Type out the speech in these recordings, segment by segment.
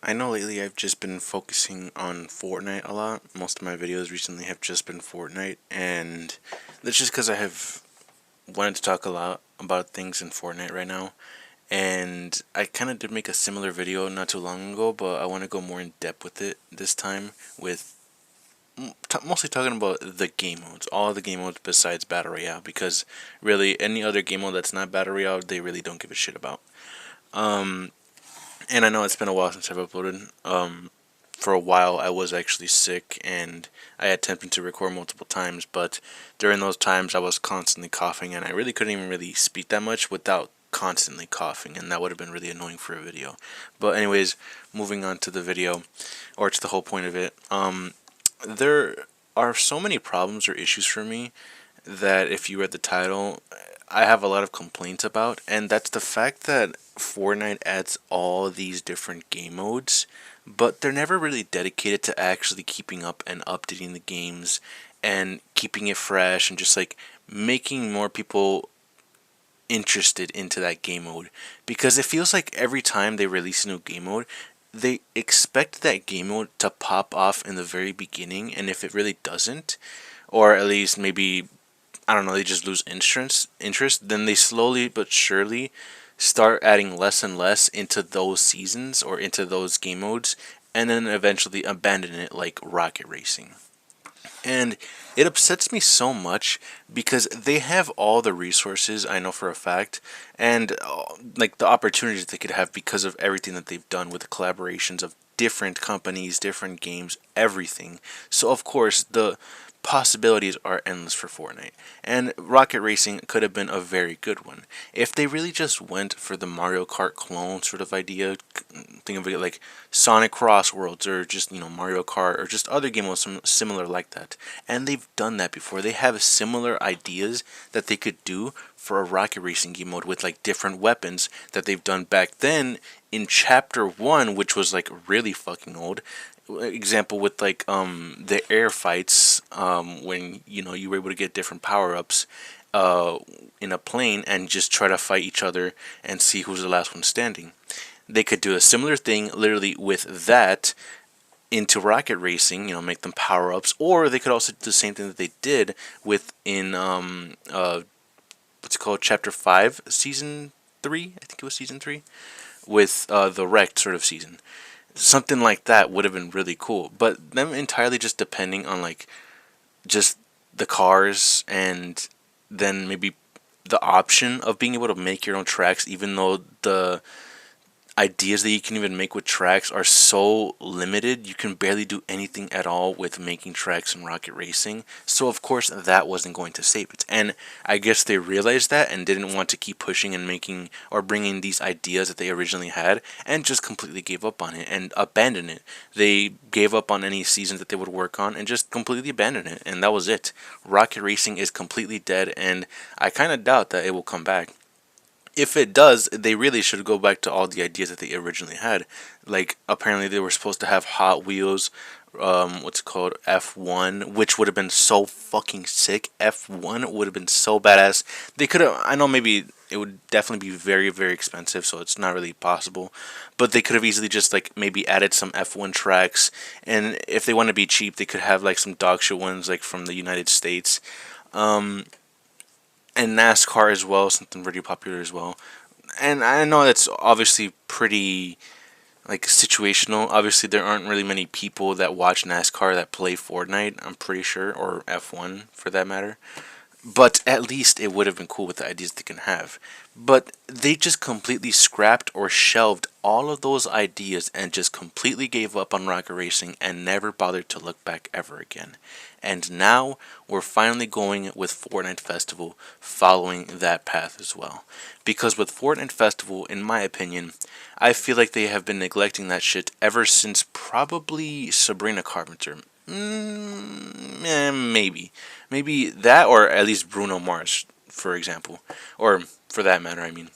I know lately I've just been focusing on Fortnite a lot. Most of my videos recently have just been Fortnite, and that's just because I have wanted to talk a lot about things in Fortnite right now. And I kind of did make a similar video not too long ago, but I want to go more in depth with it this time, with mostly talking about the game modes, all the game modes besides Battle Royale, because really any other game mode that's not Battle Royale, they really don't give a shit about. Um, and I know it's been a while since I've uploaded. For a while, I was actually sick, and I attempted to record multiple times, but during those times, I was constantly coughing, and I really couldn't even really speak that much without constantly coughing, and that would have been really annoying for a video. But anyways, moving on to the video, or to the whole point of it, there are so many problems or issues for me that if you read the title, I have a lot of complaints about, and that's the fact that Fortnite adds all these different game modes, but they're never really dedicated to actually keeping up and updating the games and keeping it fresh and just like making more people interested into that game mode, because it feels like every time they release a new game mode, they expect that game mode to pop off in the very beginning, and if it really doesn't, or at least maybe, I don't know, they just lose interest, then they slowly but surely start adding less and less into those seasons or into those game modes, and then eventually abandon it, like rocket racing. And it upsets me so much because they have all the resources, I know for a fact, and like the opportunities they could have because of everything that they've done with the collaborations of different companies, different games, everything. So of course the possibilities are endless for Fortnite. And Rocket Racing could have been a very good one. If they really just went for the Mario Kart clone sort of idea, think of it like Sonic Cross Worlds or just, Mario Kart or just other games similar like that. And they've done that before. They have similar ideas that they could do for a Rocket Racing game mode with like different weapons that they've done back then in Chapter 1, which was like really fucking old. Example with like the air fights, when you were able to get different power-ups in a plane and just try to fight each other and see who's the last one standing. They could do a similar thing literally with that into rocket racing, make them power-ups, or they could also do the same thing that they did with in what's it called, Chapter 5 Season 3, I think it was Season 3, with the wrecked sort of season. Something like that would have been really cool, but them entirely just depending on like just the cars, and then maybe the option of being able to make your own tracks, even though the ideas that you can even make with tracks are so limited. You can barely do anything at all with making tracks in rocket racing. So of course that wasn't going to save it. And I guess they realized that and didn't want to keep pushing and making or bringing these ideas that they originally had, and just completely gave up on it and abandoned it. They gave up on any seasons that they would work on and just completely abandoned it. And that was it. Rocket racing is completely dead, and I kind of doubt that it will come back. If it does, they really should go back to all the ideas that they originally had. Like, apparently they were supposed to have Hot Wheels, what's it called, F1, which would have been so fucking sick. F1 would have been so badass. They could have, I know maybe it would definitely be very, very expensive, so it's not really possible. But they could have easily just, like, maybe added some F1 tracks. And if they want to be cheap, they could have, like, some dog shit ones, like, from the United States. And NASCAR as well, something pretty popular as well. And I know that's obviously pretty like situational. Obviously, there aren't really many people that watch NASCAR that play Fortnite, I'm pretty sure, or F1 for that matter. But at least it would have been cool with the ideas they can have. But they just completely scrapped or shelved all of those ideas and just completely gave up on rocket racing and never bothered to look back ever again. And now we're finally going with Fortnite Festival, following that path as well. Because with Fortnite Festival, in my opinion, I feel like they have been neglecting that shit ever since probably Sabrina Carpenter. Maybe. Maybe that, or at least Bruno Mars, for example. Or for that matter, I mean.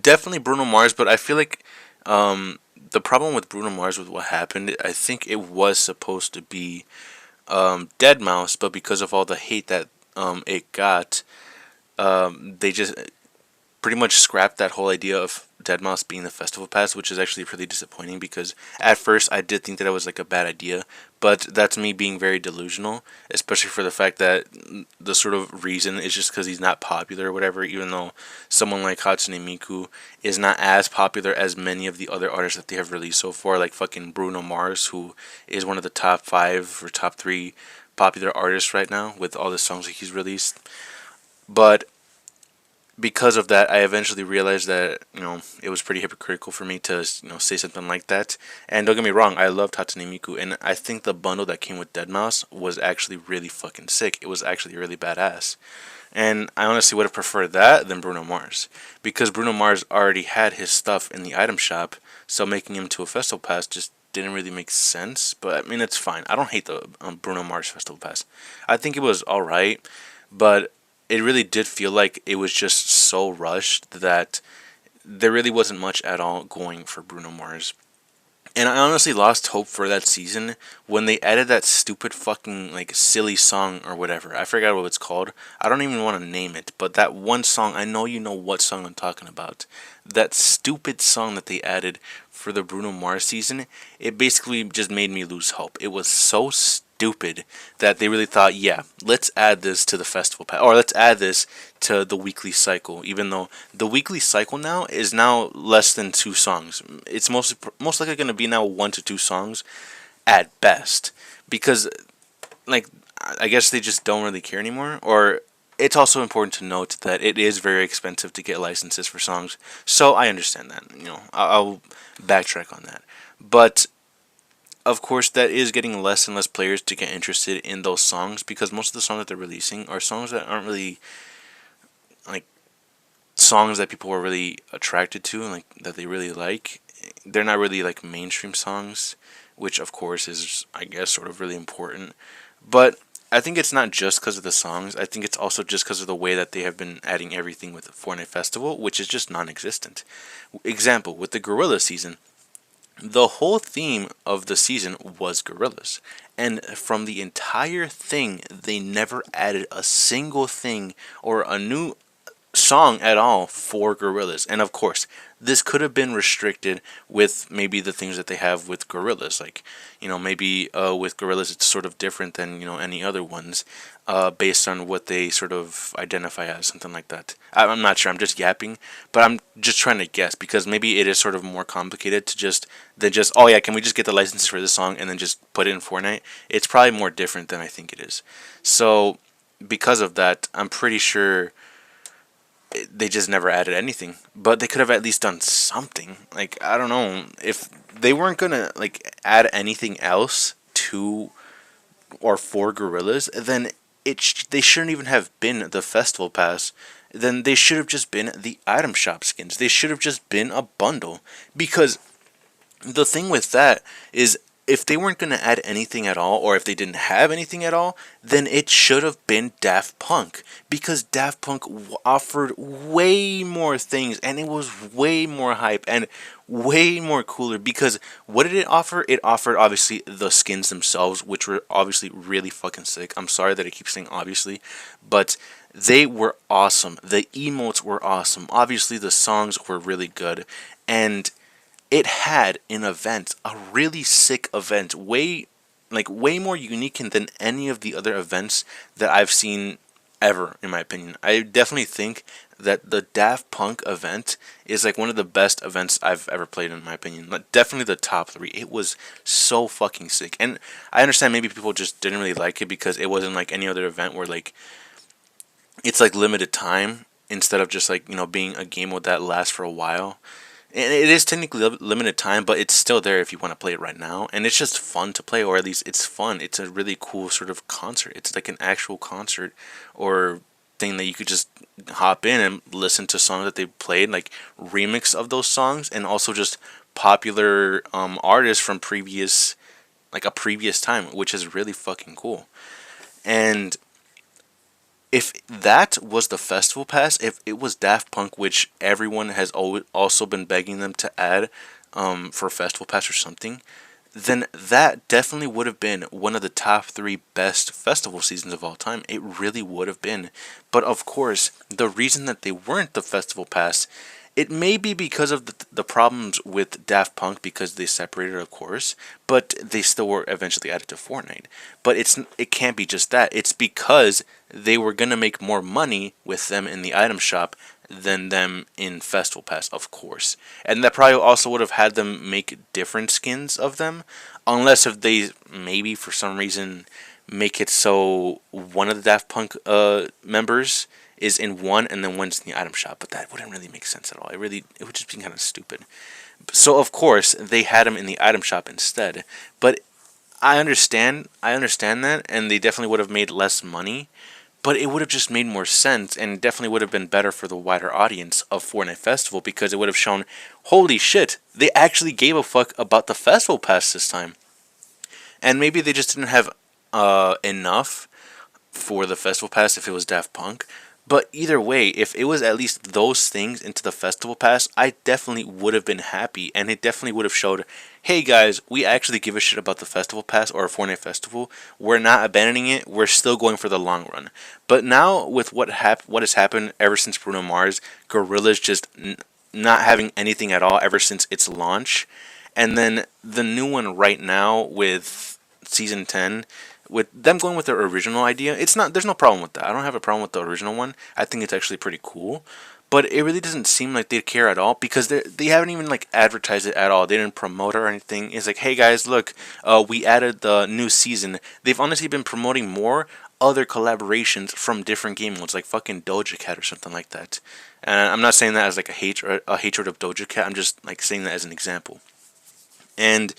Definitely Bruno Mars, but I feel like the problem with Bruno Mars, with what happened, I think it was supposed to be Dead Mouse, but because of all the hate that it got, they just pretty much scrapped that whole idea of Deadmau5 being the festival pass, which is actually pretty disappointing because at first I did think that it was like a bad idea, but that's me being very delusional, especially for the fact that the sort of reason is just because he's not popular or whatever, even though someone like Hatsune Miku is not as popular as many of the other artists that they have released so far, like fucking Bruno Mars, who is one of the top 5 or top 3 popular artists right now with all the songs that he's released. But because of that, I eventually realized that it was pretty hypocritical for me to say something like that. And don't get me wrong, I loved Hatsune Miku, and I think the bundle that came with Deadmau5 was actually really fucking sick. It was actually really badass, and I honestly would have preferred that than Bruno Mars because Bruno Mars already had his stuff in the item shop, so making him to a festival pass just didn't really make sense. But I mean, it's fine. I don't hate the Bruno Mars festival pass. I think it was all right, but it really did feel like it was just so rushed that there really wasn't much at all going for Bruno Mars. And I honestly lost hope for that season when they added that stupid fucking like silly song or whatever. I forgot what it's called. I don't even want to name it, but that one song, I know you know what song I'm talking about. That stupid song that they added for the Bruno Mars season, it basically just made me lose hope. It was so stupid that they really thought, yeah, let's add this to the festival pass, or let's add this to the weekly cycle, even though the weekly cycle now is now less than 2 songs. It's most likely going to be now 1 to 2 songs at best, because like I guess they just don't really care anymore. Or it's also important to note that it is very expensive to get licenses for songs, so I understand that. I'll backtrack on that, but of course, that is getting less and less players to get interested in those songs because most of the songs that they're releasing are songs that aren't really like songs that people are really attracted to and like that they really like. They're not really like mainstream songs, which of course is, I guess, sort of really important. But I think it's not just because of the songs. I think it's also just because of the way that they have been adding everything with the Fortnite Festival, which is just non-existent. Example, with the Gorilla season, the whole theme of the season was gorillas. And from the entire thing, they never added a single thing or a new song at all for gorillas. And of course, this could have been restricted with maybe the things that they have with gorillas. Like, maybe with gorillas it's sort of different than, any other ones. Based on what they sort of identify as, something like that. I'm not sure. I'm just yapping, but I'm just trying to guess because maybe it is sort of more complicated than just oh yeah, can we just get the licenses for this song and then just put it in Fortnite? It's probably more different than I think it is. So because of that, I'm pretty sure they just never added anything. But they could have at least done something. Like, I don't know, if they weren't gonna like add anything else to or for gorillas, then they shouldn't even have been the festival pass. Then they should have just been the item shop skins. They should have just been a bundle. Because the thing with that is, if they weren't going to add anything at all, or if they didn't have anything at all, then it should have been Daft Punk. Because Daft Punk offered way more things, and it was way more hype, and way more cooler. Because what did it offer? It offered, obviously, the skins themselves, which were obviously really fucking sick. I'm sorry that I keep saying obviously, but they were awesome. The emotes were awesome. Obviously, the songs were really good, and it had an event, a really sick event, way more unique than any of the other events that I've seen ever, in my opinion. I definitely think that the Daft Punk event is like one of the best events I've ever played, in my opinion. Like, definitely the top 3. It was so fucking sick. And I understand maybe people just didn't really like it because it wasn't like any other event where like it's like limited time instead of just like, being a game mode that lasts for a while. And it is technically limited time, but it's still there if you want to play it right now. And it's just fun to play, or at least it's fun. It's a really cool sort of concert. It's like an actual concert or thing that you could just hop in and listen to songs that they played, like remix of those songs, and also just popular artists from a previous time, which is really fucking cool. And if that was the festival pass, if it was Daft Punk, which everyone has also been begging them to add for festival pass or something, then that definitely would have been one of the top 3 best festival seasons of all time. It really would have been. But of course, the reason that they weren't the festival pass, it may be because of the problems with Daft Punk because they separated, of course, but they still were eventually added to Fortnite. But it can't be just that. It's because they were gonna make more money with them in the item shop than them in Festival Pass, of course. And that probably also would have had them make different skins of them, unless if they maybe for some reason make it so one of the Daft Punk members is in one and then one's in the item shop. But that wouldn't really make sense at all. It would just be kind of stupid. So of course they had him in the item shop instead. But I understand that, and they definitely would have made less money, but it would have just made more sense and definitely would have been better for the wider audience of Fortnite Festival because it would have shown, holy shit, they actually gave a fuck about the Festival Pass this time. And maybe they just didn't have enough for the Festival Pass if it was Daft Punk. But either way, if it was at least those things into the Festival Pass, I definitely would have been happy. And it definitely would have showed, hey guys, we actually give a shit about the Festival Pass or Fortnite Festival. We're not abandoning it. We're still going for the long run. But now, with what has happened ever since Bruno Mars, Gorillaz just not having anything at all ever since its launch. And then the new one right now with Season 10, with them going with their original idea, there's no problem with that. I don't have a problem with the original one. I think it's actually pretty cool. But it really doesn't seem like they care at all because they haven't even like advertised it at all. They didn't promote it or anything. It's like, hey guys, look, we added the new season. They've honestly been promoting more other collaborations from different game modes, like fucking Doja Cat or something like that. And I'm not saying that as like a hatred of Doja Cat. I'm just like saying that as an example. And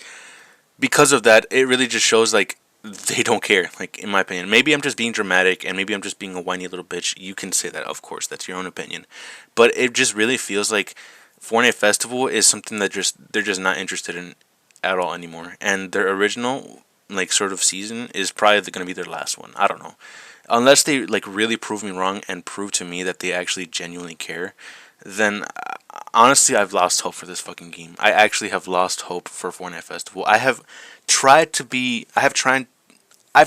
because of that, it really just shows like they don't care, like in my opinion. Maybe I'm just being dramatic and maybe I'm just being a whiny little bitch. You can say that, of course, that's your own opinion. But it just really feels like Fortnite Festival is something that they're just not interested in at all anymore. And their original like sort of season is probably going to be their last one. I don't know. Unless they like really prove me wrong and prove to me that they actually genuinely care, then honestly I've lost hope for this fucking game. I actually have lost hope for Fortnite Festival. I've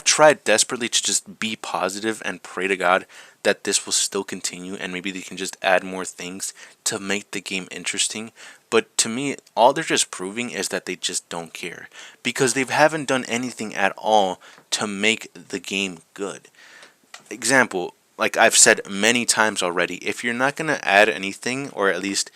tried desperately to just be positive and pray to God that this will still continue and maybe they can just add more things to make the game interesting. But to me, all they're just proving is that they just don't care because they haven't done anything at all to make the game good. Example, like I've said many times already, if you're not going to add anything or at least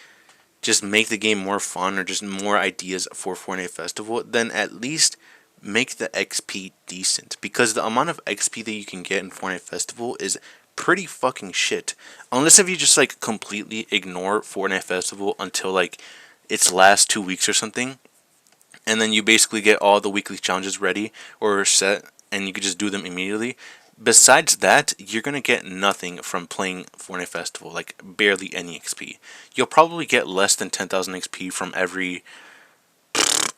just make the game more fun or just more ideas for Fortnite Festival, then at least make the XP decent because the amount of XP that you can get in Fortnite Festival is pretty fucking shit. Unless if you just like completely ignore Fortnite Festival until like its last 2 weeks or something, and then you basically get all the weekly challenges ready or set and you can just do them immediately. Besides that, you're going to get nothing from playing Fortnite Festival, like barely any XP. You'll probably get less than 10,000 XP from every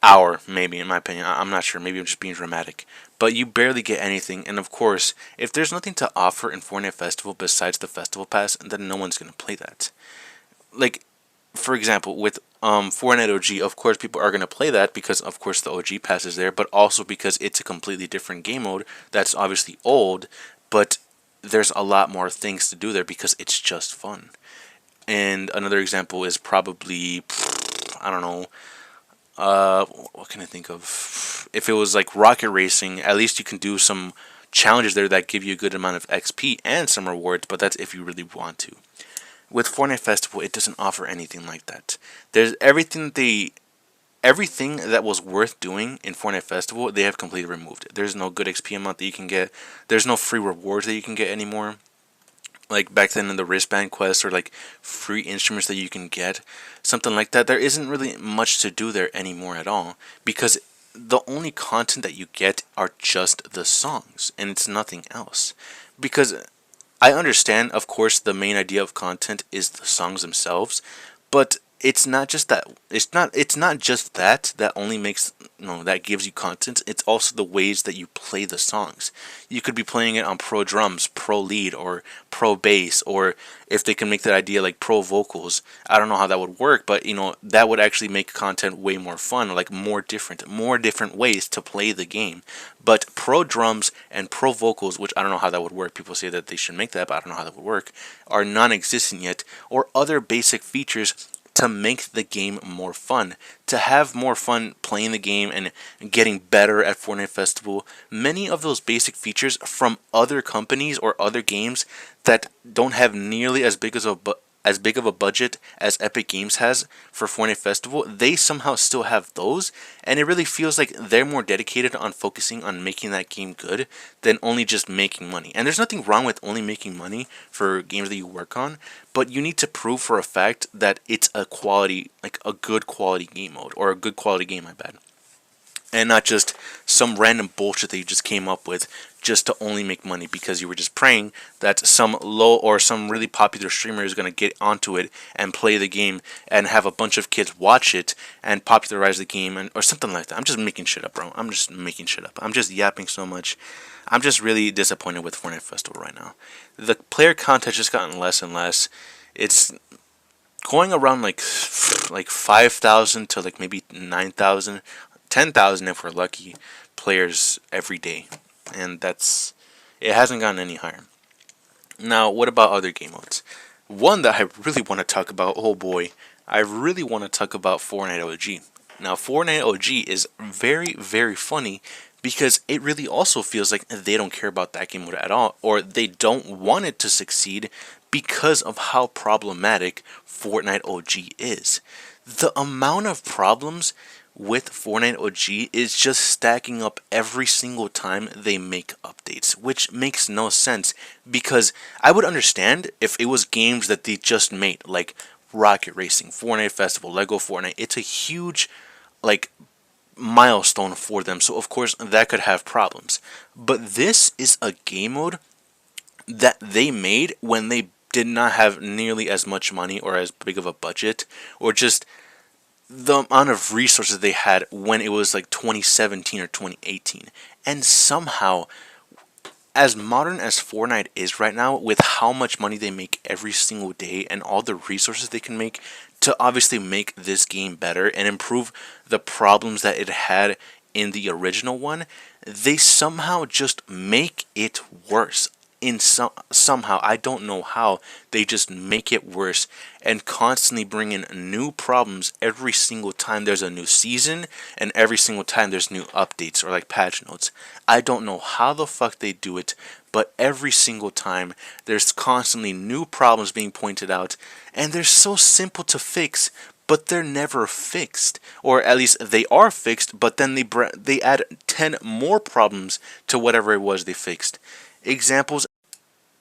hour, maybe, in my opinion. I'm not sure. Maybe I'm just being dramatic. But you barely get anything. And of course, if there's nothing to offer in Fortnite Festival besides the Festival Pass, then no one's going to play that. Like, for example, with Fortnite OG, of course, people are going to play that because, of course, the OG pass is there, but also because it's a completely different game mode that's obviously old, but there's a lot more things to do there because it's just fun. And another example is probably, I don't know, what can I think of? If it was like rocket racing, at least you can do some challenges there that give you a good amount of XP and some rewards, but that's if you really want to. With Fortnite Festival, it doesn't offer anything like that. There's everything that was worth doing in Fortnite Festival, they have completely removed it. There's no good XP amount that you can get. There's no free rewards that you can get anymore. Like back then in the wristband quest or like free instruments that you can get, something like that. There isn't really much to do there anymore at all because the only content that you get are just the songs and it's nothing else. Because I understand, of course, the main idea of content is the songs themselves, but it's not just that. It's not just that only makes, that gives you content. It's also the ways that you play the songs. You could be playing it on pro drums, pro lead, or pro bass, or if they can make that idea like pro vocals. I don't know how that would work, but that would actually make content way more fun, like more different ways to play the game. But pro drums and pro vocals, which I don't know how that would work, people say that they should make that, but I don't know how that would work, are non-existent yet, or other basic features to make the game more fun, to have more fun playing the game and getting better at Fortnite Festival. Many of those basic features from other companies or other games that don't have nearly as big of a budget as Epic Games has for Fortnite Festival, they somehow still have those, and it really feels like they're more dedicated on focusing on making that game good than only just making money. And there's nothing wrong with only making money for games that you work on, but you need to prove for a fact that it's a quality, like a good quality game mode, or a good quality game, my bad, and not just some random bullshit that you just came up with just to only make money because you were just praying that some low or some really popular streamer is going to get onto it and play the game and have a bunch of kids watch it and popularize the game, or something like that. I'm just making shit up, bro. I'm just making shit up. I'm just yapping so much. I'm just really disappointed with Fortnite Festival right now. The player count has just gotten less and less. It's going around like 5,000 to like maybe 9,000, 10,000 if we're lucky, players every day, and it hasn't gotten any higher. Now, what about other game modes? One that I really want to talk about, oh boy, I really want to talk about Fortnite OG. Now, Fortnite OG is very, very funny because it really also feels like they don't care about that game mode at all, or they don't want it to succeed because of how problematic Fortnite OG is. The amount of problems with Fortnite OG is just stacking up every single time they make updates, which makes no sense, because I would understand if it was games that they just made, like Rocket Racing, Fortnite Festival, Lego Fortnite. It's a huge, like, milestone for them, so of course that could have problems. But this is a game mode that they made when they did not have nearly as much money or as big of a budget, or just the amount of resources they had when it was like 2017 or 2018. And somehow, as modern as Fortnite is right now, with how much money they make every single day and all the resources they can make to obviously make this game better and improve the problems that it had in the original one, they somehow just make it worse. Somehow, I don't know how, they just make it worse and constantly bring in new problems every single time there's a new season, and every single time there's new updates or like patch notes. I don't know how the fuck they do it, but every single time there's constantly new problems being pointed out, and they're so simple to fix, but they're never fixed, or at least they are fixed, but then they add 10 more problems to whatever it was they fixed. Examples,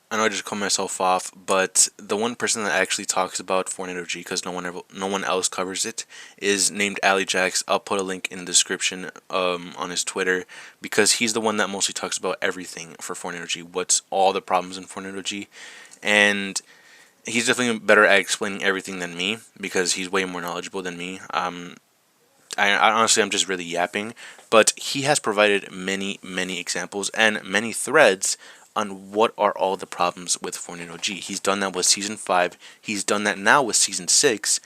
I know I just cut myself off, but the one person that actually talks about Fortnite OG, because no one else covers it, is named Ali Jax. I'll put a link in the description on his Twitter, because he's the one that mostly talks about everything for Fortnite OG, what's all the problems in Fortnite OG, and he's definitely better at explaining everything than me, because he's way more knowledgeable than me. I honestly, I'm just really yapping, but he has provided many examples and many threads on what are all the problems with Fortnite OG. He's done that with Season 5, he's done that now with Season 6,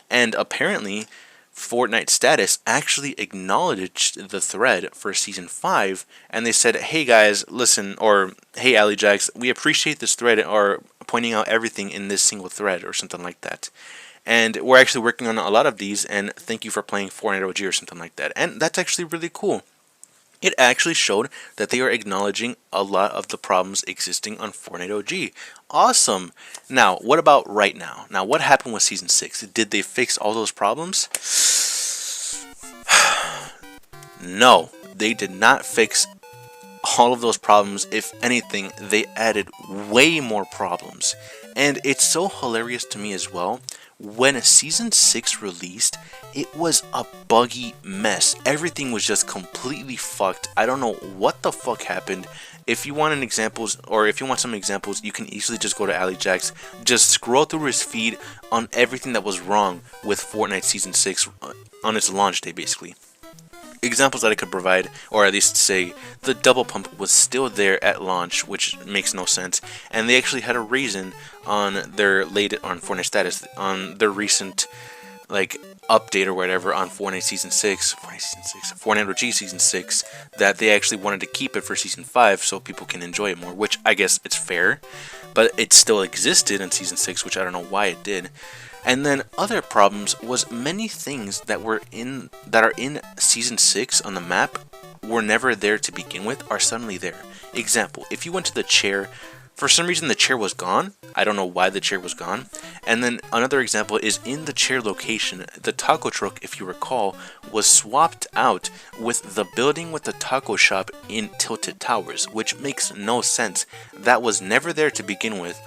and apparently Fortnite Status actually acknowledged the thread for Season 5, and they said, hey guys, listen, or hey Ali Jax, we appreciate this thread, or pointing out everything in this single thread, or something like that. And we're actually working on a lot of these, and thank you for playing Fortnite OG, or something like that. And that's actually really cool. It actually showed that they are acknowledging a lot of the problems existing on Fortnite OG. Awesome. Now, what about right now? Now, what happened with Season 6? Did they fix all those problems? No, they did not fix all of those problems. If anything, they added way more problems. And it's so hilarious to me as well. When Season 6 released, it was a buggy mess. Everything was just completely fucked. I don't know what the fuck happened. If you want an examples, or if you want some examples, you can easily just go to Ali Jack's. Just scroll through his feed on everything that was wrong with Fortnite Season 6 on its launch day, basically. Examples that I could provide, or at least say, the double pump was still there at launch, which makes no sense, and they actually had a reason on their on Fortnite status on their recent like update or whatever on Fortnite Season 6, Fortnite OG Season 6, that they actually wanted to keep it for Season 5 so people can enjoy it more, which I guess it's fair, but it still existed in Season 6, which I don't know why it did. And then other problems was many things that are in Season 6 on the map were never there to begin with are suddenly there. Example, if you went to the chair, for some reason the chair was gone. I don't know why the chair was gone. And then another example is in the chair location, the taco truck, if you recall, was swapped out with the building with the taco shop in Tilted Towers, which makes no sense. That was never there to begin with.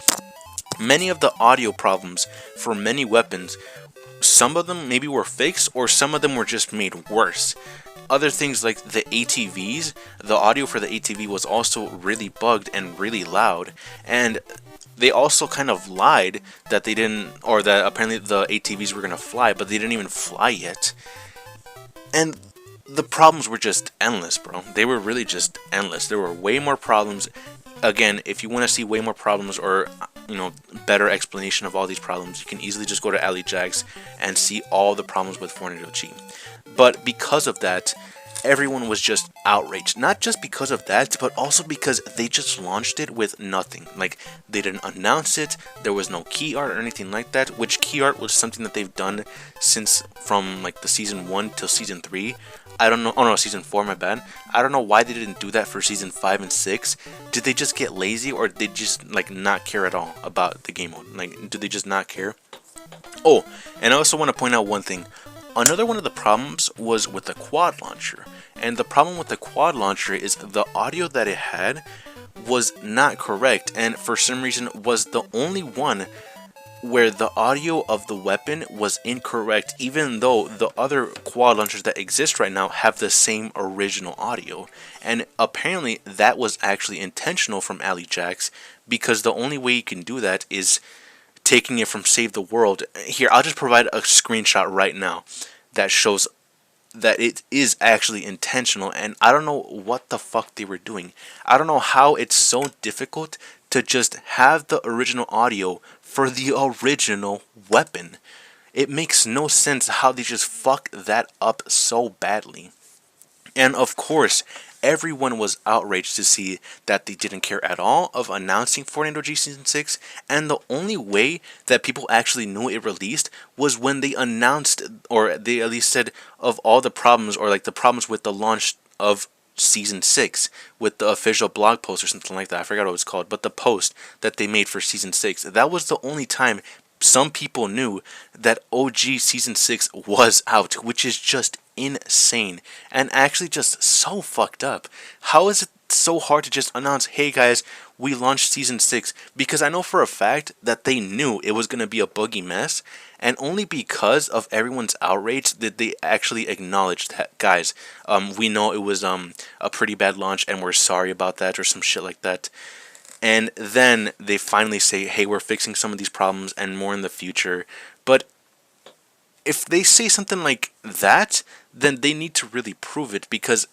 Many of the audio problems for many weapons, some of them maybe were fixed or some of them were just made worse. Other things like the ATVs, the audio for the ATV was also really bugged and really loud, and they also kind of lied that they didn't, or that apparently the ATVs were going to fly, but they didn't even fly yet. And the problems were just endless, bro. They were really just endless. There were way more problems. Again, if you want to see way more problems or, you know, better explanation of all these problems, you can easily just go to Ali Jags and see all the problems with Fortnite OG. But because of that, everyone was just outraged. Not just because of that, but also because they just launched it with nothing. Like, they didn't announce it, there was no key art or anything like that, which key art was something that they've done since from like the Season 1 till Season 3. I don't know. Oh no, Season 4, my bad. I don't know why they didn't do that for Season 5 and 6. Did they just get lazy, or did they just like not care at all about the game mode? Like, do they just not care? Oh, and I also want to point out one thing. Another one of the problems was with the quad launcher. And the problem with the quad launcher is the audio that it had was not correct, and for some reason was the only one where the audio of the weapon was incorrect, even though the other quad launchers that exist right now have the same original audio. And apparently that was actually intentional from Ali Jax, because the only way you can do that is taking it from Save the World. Here, I'll just provide a screenshot right now that shows that it is actually intentional, and I don't know what the fuck they were doing. I don't know how it's so difficult to just have the original audio for the original weapon. It makes no sense how they just fuck that up so badly. And of course, everyone was outraged to see that they didn't care at all of announcing Fortnite OG Season 6, and the only way that people actually knew it released was when they announced, or they at least said, of all the problems, or like the problems with the launch of Season 6, with the official blog post or something like that. I forgot what it was called, but the post that they made for Season 6, that was the only time some people knew that OG Season 6 was out, which is just insane and actually just so fucked up. How is it so hard to just announce, hey guys, we launched Season 6? Because I know for a fact that they knew it was going to be a buggy mess, and only because of everyone's outrage did they actually acknowledge that, guys, we know it was a pretty bad launch and we're sorry about that, or some shit like that. And then they finally say, hey, we're fixing some of these problems and more in the future. But if they say something like that, then they need to really prove it, because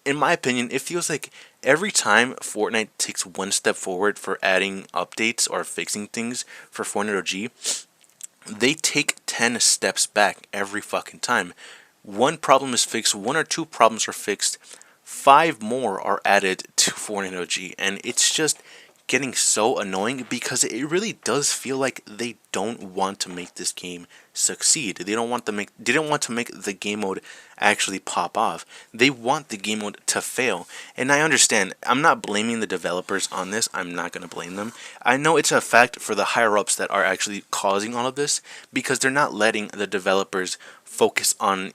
in my opinion, it feels like every time Fortnite takes one step forward for adding updates or fixing things for Fortnite OG, they take 10 steps back every fucking time. One problem is fixed, one or two problems are fixed, 5 more are added to Fortnite OG, and it's just getting so annoying, because it really does feel like they don't want to make this game succeed. They didn't want to make the game mode actually pop off. They want the game mode to fail. And I understand. I'm not blaming the developers on this. I'm not going to blame them. I know it's a fact for the higher ups that are actually causing all of this, because they're not letting the developers focus on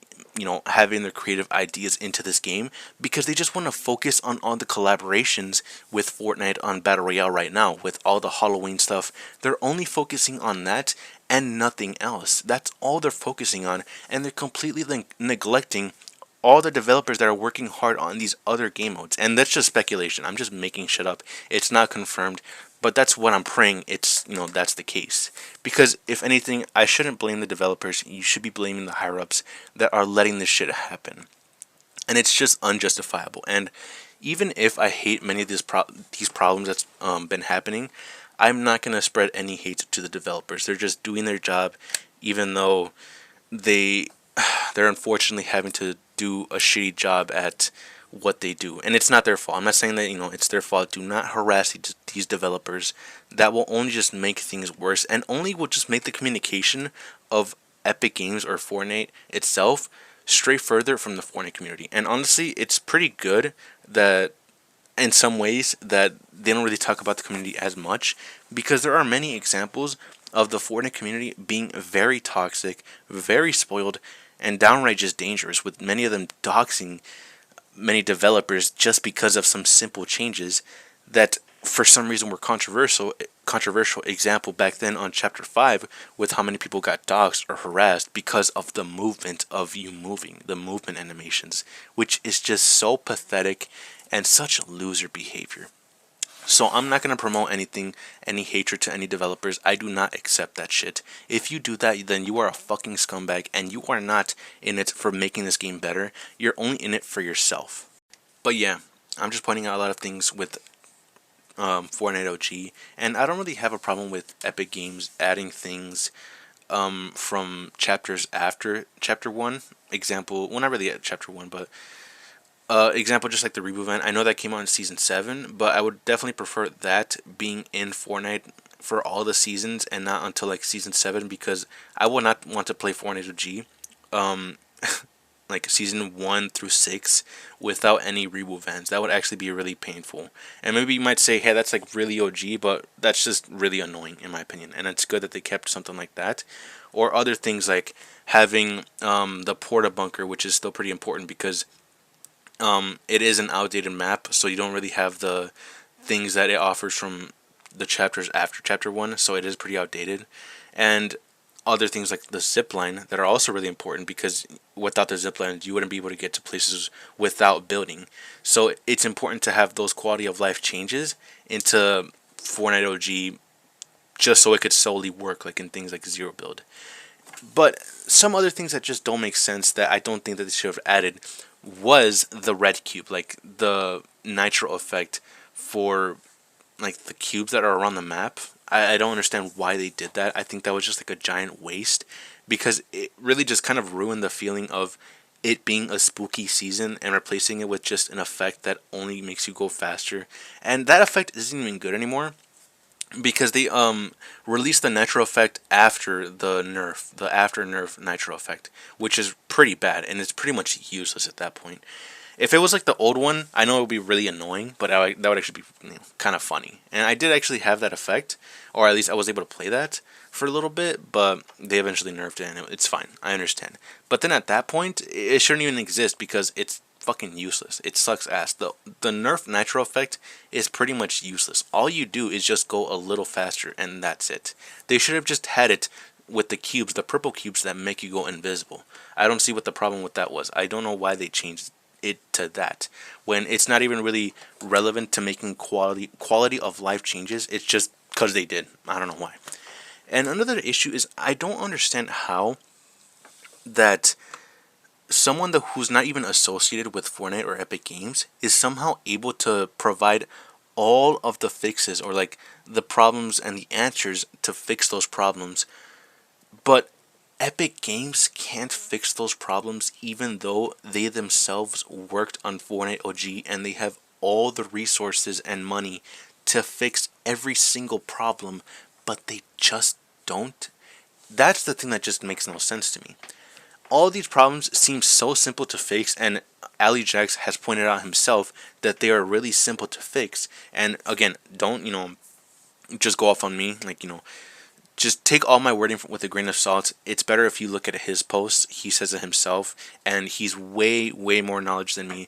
having their creative ideas into this game, because they just want to focus on all the collaborations with Fortnite on Battle Royale right now, with all the Halloween stuff. They're only focusing on that and nothing else. That's all they're focusing on, and they're completely neglecting all the developers that are working hard on these other game modes. And that's just speculation. I'm just making shit up. It's not confirmed, but that's what I'm praying that's the case. Because if anything, I shouldn't blame the developers. You should be blaming the higher ups that are letting this shit happen. And it's just unjustifiable. And even if I hate many of these problems that's been happening, I'm not gonna spread any hate to the developers. They're just doing their job, even though they're unfortunately having to do a shitty job at what they do. And it's not their fault. I'm not saying that it's their fault. Do not harass these developers. That will only just make things worse, and only will just make the communication of Epic Games or Fortnite itself stray further from the Fortnite community. And honestly, it's pretty good that in some ways that they don't really talk about the community as much, because there are many examples of the Fortnite community being very toxic, very spoiled, and downright just dangerous, with many of them doxing many developers just because of some simple changes that for some reason were controversial. Example back then on chapter 5, with how many people got doxxed or harassed because of the movement of you moving, the movement animations, which is just so pathetic and such loser behavior. So I'm not going to promote any hatred to any developers. I do not accept that shit. If you do that, then you are a fucking scumbag, and you are not in it for making this game better. You're only in it for yourself. But yeah, I'm just pointing out a lot of things with Fortnite OG, and I don't really have a problem with Epic Games adding things from chapters after chapter 1. Example, well, not really at chapter 1, but example, just like the reboot event. I know that came out in season 7, but I would definitely prefer that being in Fortnite for all the seasons and not until like season 7, because I would not want to play Fortnite OG like season 1 through 6 without any reboot events. That would actually be really painful. And maybe you might say, hey, that's like really OG, but that's just really annoying in my opinion. And it's good that they kept something like that. Or other things like having the porta bunker, which is still pretty important, because it is an outdated map, so you don't really have the things that it offers from the chapters after chapter 1, so it is pretty outdated. And other things like the zip line that are also really important, because without the zip line you wouldn't be able to get to places without building. So it's important to have those quality of life changes into Fortnite OG, just so it could solely work like in things like zero build. But some other things that just don't make sense, that I don't think that they should have added, was the red cube, like the nitro effect for like the cubes that are around the map. I don't understand why they did that. I think that was just like a giant waste, because it really just kind of ruined the feeling of it being a spooky season, and replacing it with just an effect that only makes you go faster. And that effect isn't even good anymore, because they released the nitro effect after the after nerf nitro effect, which is pretty bad, and it's pretty much useless at that point. If it was like the old one, I know it would be really annoying, but that would actually be kind of funny. And I did actually have that effect, or at least I was able to play that for a little bit, but they eventually nerfed it, and it's fine. I understand. But then at that point, it shouldn't even exist, because it's fucking useless. It sucks ass. The nerf nitro effect is pretty much useless. All you do is just go a little faster, and that's it. They should have just had it with the cubes, the purple cubes that make you go invisible. I don't see what the problem with that was. I don't know why they changed it to that, when it's not even really relevant to making quality of life changes. It's just because they did. I don't know why. And another issue is, I don't understand how that someone who's not even associated with Fortnite or Epic Games is somehow able to provide all of the fixes, or like the problems and the answers to fix those problems, but Epic Games can't fix those problems, even though they themselves worked on Fortnite OG and they have all the resources and money to fix every single problem, but they just don't. That's the thing that just makes no sense to me. All these problems seem so simple to fix, and Ali Jax has pointed out himself that they are really simple to fix. And again, don't just go off on me, like just take all my wording with a grain of salt. It's better if you look at his posts. He says it himself, and he's way more knowledge than me,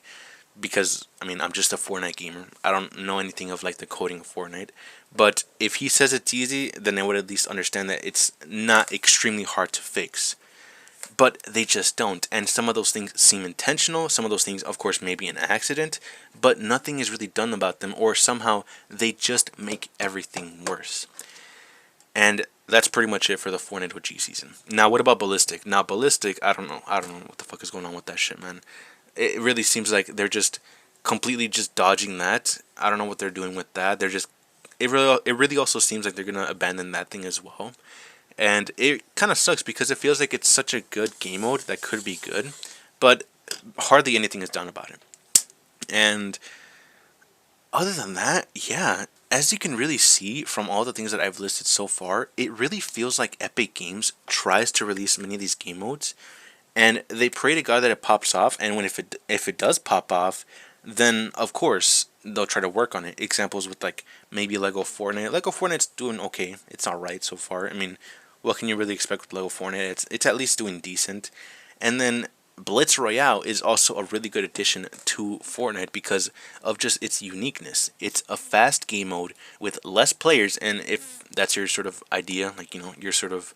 because I mean I'm just a Fortnite gamer. I don't know anything of like the coding of Fortnite. But if he says it's easy, then I would at least understand that it's not extremely hard to fix. But they just don't, and some of those things seem intentional. Some of those things, of course, may be an accident, but nothing is really done about them, or somehow they just make everything worse. And that's pretty much it for the Fortnite OG season. Now, what about Ballistic? Now, Ballistic, I don't know. I don't know what the fuck is going on with that shit, man. It really seems like they're just completely just dodging that. I don't know what they're doing with that. They're just it really also seems like they're gonna abandon that thing as well. And it kind of sucks because it feels like it's such a good game mode that could be good, but hardly anything is done about it. And other than that, yeah, as you can really see from all the things that I've listed so far, it really feels like Epic Games tries to release many of these game modes, and they pray to God that it pops off. And when if it does pop off, then of course they'll try to work on it. Examples with like maybe Lego Fortnite. Lego Fortnite's doing okay. It's all right so far. I mean, what can you really expect with Lego Fortnite? It's at least doing decent. And then Blitz Royale is also a really good addition to Fortnite because of just its uniqueness. It's a fast game mode with less players, and if that's your sort of idea, like your sort of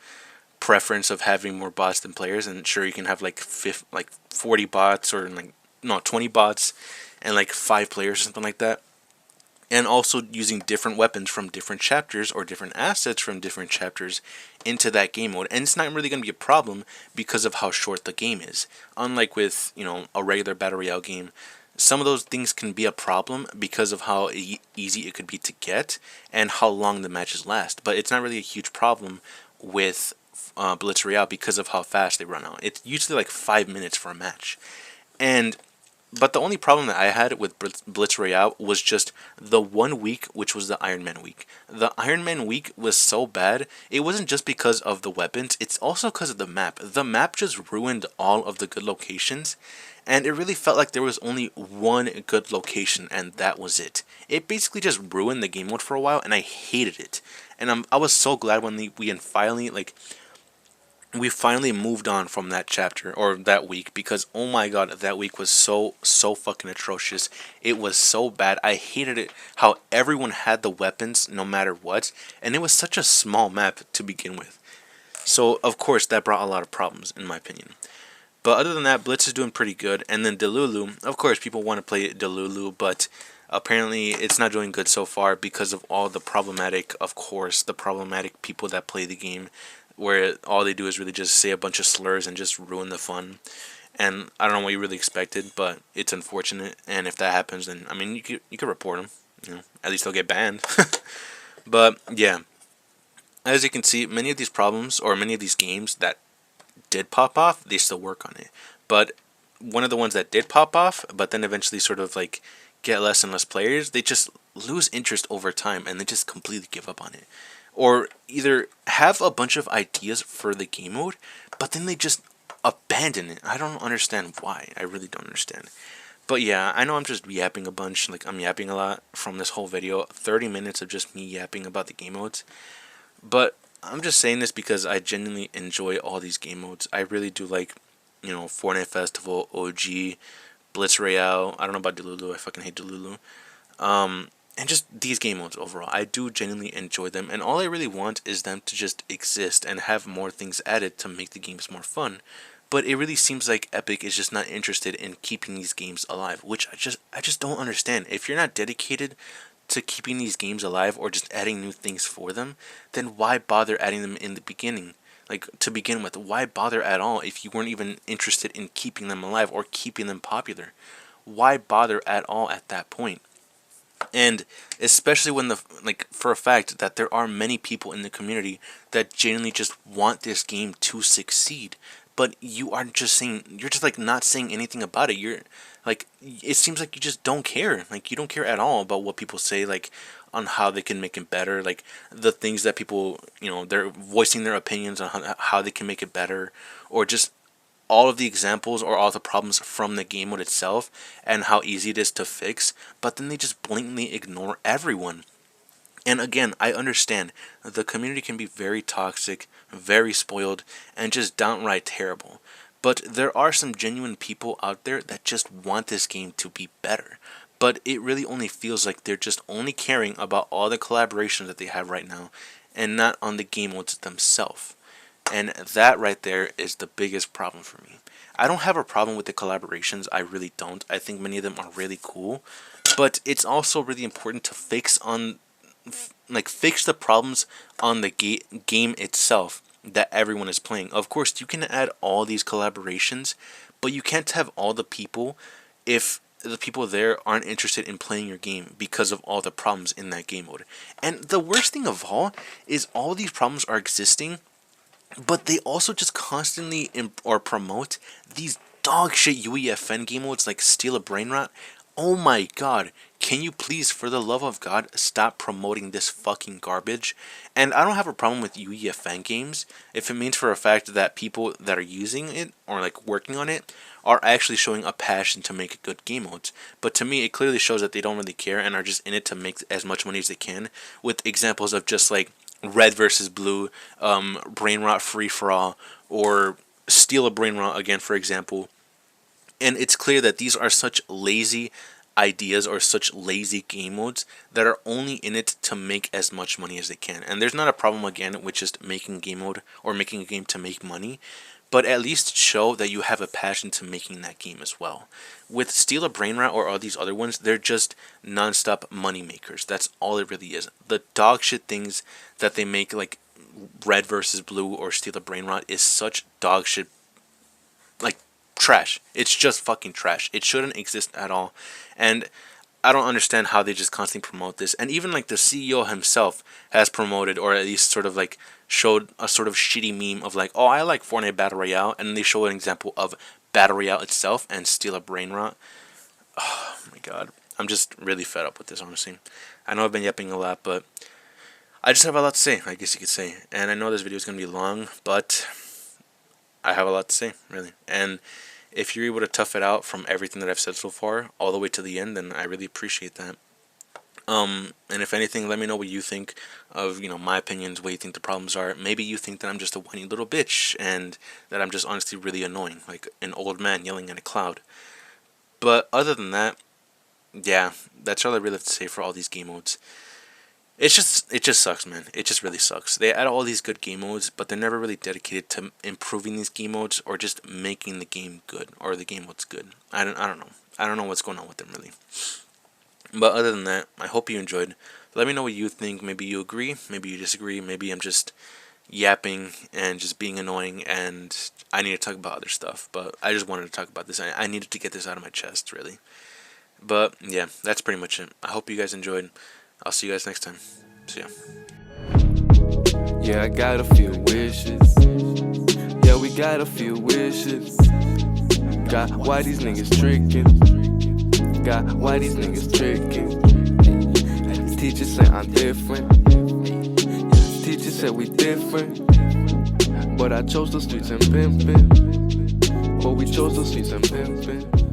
preference of having more bots than players, and sure you can have like 40 bots or like no 20 bots and like 5 players or something like that. And also using different weapons from different chapters or different assets from different chapters into that game mode. And it's not really going to be a problem because of how short the game is. Unlike with, a regular Battle Royale game, some of those things can be a problem because of how easy it could be to get and how long the matches last. But it's not really a huge problem with Blitz Royale because of how fast they run out. It's usually like 5 minutes for a match. But the only problem that I had with Blitz Royale was just the 1 week, which was the Iron Man week. The Iron Man week was so bad. It wasn't just because of the weapons. It's also because of the map. The map just ruined all of the good locations. And it really felt like there was only one good location, and that was it. It basically just ruined the game mode for a while, and I hated it. And I was so glad when we finally moved on from that chapter or that week, because oh my god, that week was so fucking atrocious. It was so bad. I hated it how everyone had the weapons no matter what, and it was such a small map to begin with. So of course that brought a lot of problems in my opinion. But other than that, Blitz is doing pretty good. And then Delulu, of course people want to play Delulu, but apparently it's not doing good so far because of all the problematic people that play the game, where all they do is really just say a bunch of slurs and just ruin the fun. And I don't know what you really expected, but it's unfortunate. And if that happens, then I mean you could report them. At least they'll get banned. But yeah, as you can see, many of these problems or many of these games that did pop off, they still work on it. But one of the ones that did pop off, but then eventually sort of like get less and less players, they just lose interest over time and they just completely give up on it. Or either have a bunch of ideas for the game mode, but then they just abandon it. I don't understand why. I really don't understand. But yeah, I know I'm just yapping a bunch. Like, I'm yapping a lot from this whole video. 30 minutes of just me yapping about the game modes. But I'm just saying this because I genuinely enjoy all these game modes. I really do like, Fortnite Festival, OG, Blitz Royale. I don't know about Delulu. I fucking hate Delulu. And just these game modes overall. I do genuinely enjoy them, and all I really want is them to just exist and have more things added to make the games more fun. But it really seems like Epic is just not interested in keeping these games alive, which I just don't understand. If you're not dedicated to keeping these games alive or just adding new things for them, then why bother adding them in the beginning? Like, to begin with, why bother at all if you weren't even interested in keeping them alive or keeping them popular? Why bother at all at that point? And especially when for a fact that there are many people in the community that genuinely just want this game to succeed, but you're just like not saying anything about it. You're like, it seems like you just don't care. Like, you don't care at all about what people say, like on how they can make it better, like the things that people, they're voicing their opinions on how they can make it better, or just all of the examples or all the problems from the game mode itself and how easy it is to fix, but then they just blatantly ignore everyone. And again, I understand the community can be very toxic, very spoiled, and just downright terrible. But there are some genuine people out there that just want this game to be better. But it really only feels like they're just only caring about all the collaborations that they have right now and not on the game modes themselves. And that right there is the biggest problem for me. I don't have a problem with the collaborations, I really don't. I think many of them are really cool. But it's also really important to fix the problems on the game itself that everyone is playing. Of course, you can add all these collaborations, but you can't have all the people if the people there aren't interested in playing your game because of all the problems in that game mode. And the worst thing of all is all these problems are existing, but they also just constantly promote these dog shit UEFN game modes like Steal a Brain Rot. Oh my god, can you please, for the love of God, stop promoting this fucking garbage? And I don't have a problem with UEFN games if it means for a fact that people that are using it or like working on it are actually showing a passion to make good game modes. But to me, it clearly shows that they don't really care and are just in it to make as much money as they can, with examples of just like Red versus Blue, Brain Rot Free for All, or Steal a Brain Rot again, for example. And it's clear that these are such lazy ideas or such lazy game modes that are only in it to make as much money as they can. And there's not a problem again with just making game mode or making a game to make money, but at least show that you have a passion to making that game as well. With Steal a Brain Rot or all these other ones, they're just non-stop money makers. That's all it really is. The dog shit things that they make, like Red versus Blue or Steal a Brain Rot, is such dog shit, like trash. It's just fucking trash. It shouldn't exist at all. And I don't understand how they just constantly promote this. And even like the CEO himself has promoted, or at least sort of like showed a sort of shitty meme of like, oh, I like Fortnite Battle Royale, and then they show an example of Battle Royale itself and Steal a Brain Rot. Oh my god, I'm just really fed up with this, honestly. I know I've been yapping a lot, but I just have a lot to say, I guess you could say. And I know this video is going to be long, but I have a lot to say, really. And if you're able to tough it out from everything that I've said so far all the way to the end, then I really appreciate that. And if anything, let me know what you think of, my opinions, what you think the problems are. Maybe you think that I'm just a whiny little bitch and that I'm just honestly really annoying, like an old man yelling at a cloud. But other than that, yeah, that's all I really have to say for all these game modes. It just sucks, man. It just really sucks. They add all these good game modes, but they're never really dedicated to improving these game modes or just making the game good or the game modes good. I don't know. I don't know what's going on with them, really. But other than that, I hope you enjoyed. Let me know what you think. Maybe you agree, maybe you disagree, maybe I'm just yapping and just being annoying and I need to talk about other stuff. But I just wanted to talk about this. I needed to get this out of my chest, really. But yeah, that's pretty much it. I hope you guys enjoyed. I'll see you guys next time. See ya. Yeah, I got a few wishes. Yeah, we got a few wishes. Got why these niggas tricking. Got why these niggas tricking. Teacher said I'm different. Teacher said we different. But I chose the streets and pimpin'. But we chose the streets and pimpin'.